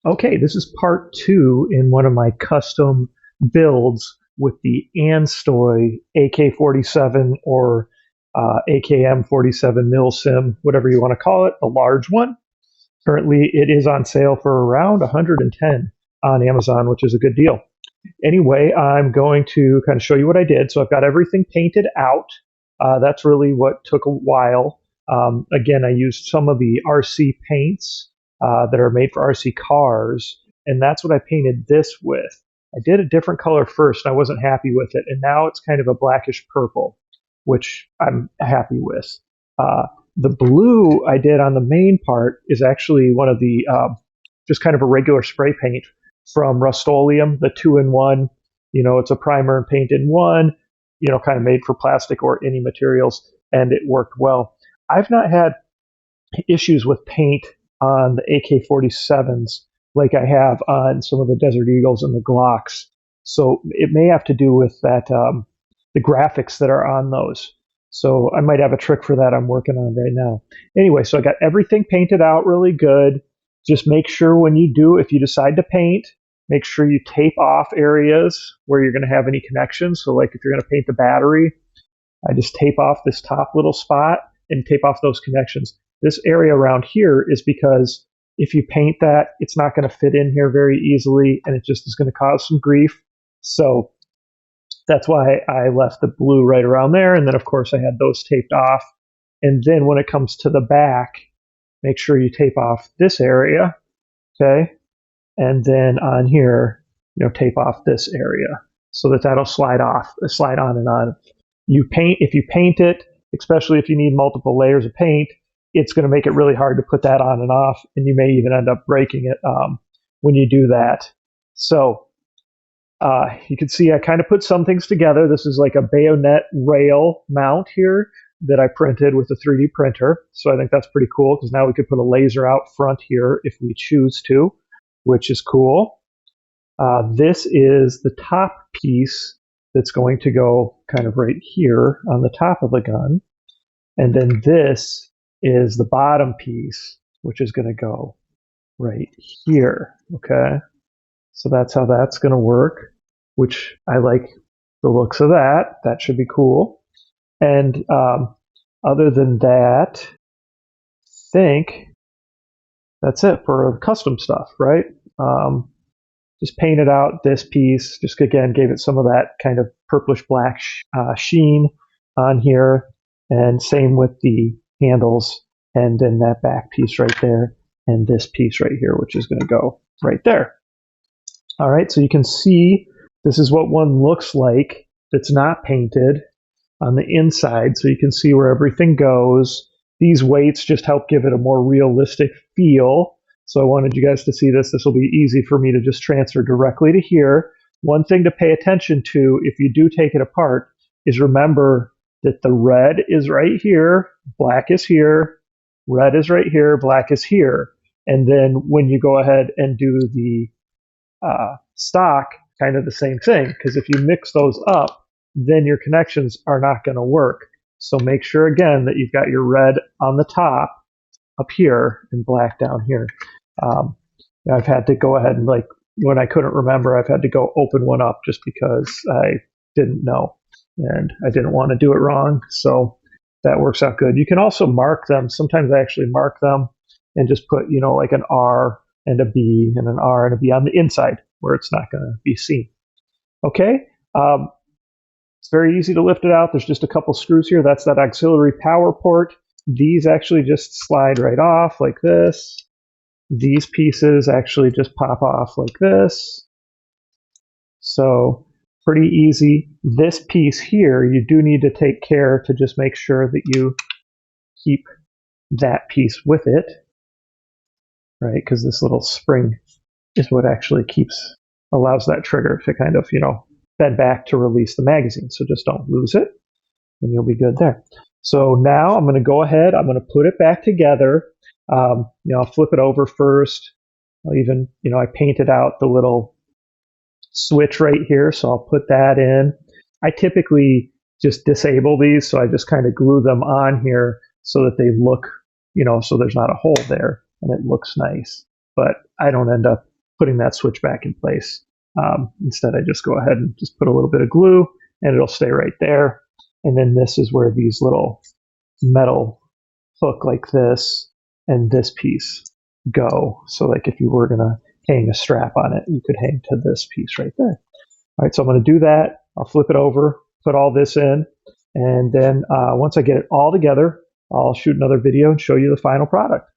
Okay, this is part 2 in one of my custom builds with the Anstoy AK47 or AKM 47 Milsim, whatever you want to call it, the large one. Currently, it is on sale for around 110 on Amazon, which is a good deal. Anyway, I'm going to kind of show you what I did. So I've got everything painted out. That's really what took a while. Again, I used some of the RC paints that are made for RC cars, and that's what I painted this with. I did a different color first, and I wasn't happy with it, and now it's kind of a blackish purple, which I'm happy with. The blue I did on the main part is actually one of the just kind of a regular spray paint from Rust-Oleum, the 2-in-1. It's a primer and paint in one, kind of made for plastic or any materials, and it worked well. I've not had issues with paint on the AK-47s like I have on some of the Desert Eagles and the Glocks. So it may have to do with that, the graphics that are on those. So I might have a trick for that I'm working on right now. Anyway, so I got everything painted out really good. Just make sure when you do, if you decide to paint, make sure you tape off areas where you're going to have any connections. So like if you're going to paint the battery, I just tape off this top little spot and tape off those connections. This area around here is because if you paint that, it's not going to fit in here very easily, and it just is going to cause some grief. So that's why I left the blue right around there, and then of course I had those taped off. And then when it comes to the back, make sure you tape off this area, okay? And then on here, tape off this area so that that'll slide on and on. If you paint it, especially if you need multiple layers of paint, it's going to make it really hard to put that on and off, and you may even end up breaking it when you do that. So you can see I kind of put some things together. This is like a bayonet rail mount here that I printed with a 3D printer. So I think that's pretty cool because now we could put a laser out front here if we choose to, which is cool. This is the top piece that's going to go kind of right here on the top of the gun. And then this is the bottom piece, which is going to go right here, okay? So that's how that's going to work, which I like the looks of that. That should be cool. And other than that, I think that's it for custom stuff, right? Just painted out this piece, just again gave it some of that kind of purplish black sheen on here, and same with the handles, and then that back piece right there, and this piece right here, which is going to go right there. All right, so you can see this is what one looks like that's not painted on the inside, so you can see where everything goes. These weights just help give it a more realistic feel. So I wanted you guys to see this. This will be easy for me to just transfer directly to here. One thing to pay attention to if you do take it apart is remember that the red is right here, black is here, red is right here, black is here. And then when you go ahead and do the stock, kind of the same thing, because if you mix those up, then your connections are not going to work. So make sure again that you've got your red on the top up here and black down here. I've had to go ahead and, like, when I couldn't remember, I've had to go open one up just because I didn't know and I didn't want to do it wrong. So that works out good. You can also mark them. Sometimes I actually mark them and just put, like an R and a B and an R and a B on the inside where it's not going to be seen. Okay. It's very easy to lift it out. There's just a couple screws here. That's that auxiliary power port. These actually just slide right off like this. These pieces actually just pop off like this. So pretty easy. This piece here, you do need to take care to just make sure that you keep that piece with it, right? Because this little spring is what actually allows that trigger to kind of, bend back to release the magazine. So just don't lose it, and you'll be good there. So now I'm going to go ahead, I'm going to put it back together. I'll flip it over first. I'll even, I painted out the little switch right here, so I'll put that in. I typically just disable these, so I just kind of glue them on here so that they look, so there's not a hole there and it looks nice. But I don't end up putting that switch back in place. Instead, I just go ahead and just put a little bit of glue, and it'll stay right there. And then this is where these little metal hook like this and this piece go. So like if you were going to hang a strap on it, you could hang to this piece right there. All right, so I'm going to do that. I'll flip it over, put all this in, and then once I get it all together, I'll shoot another video and show you the final product.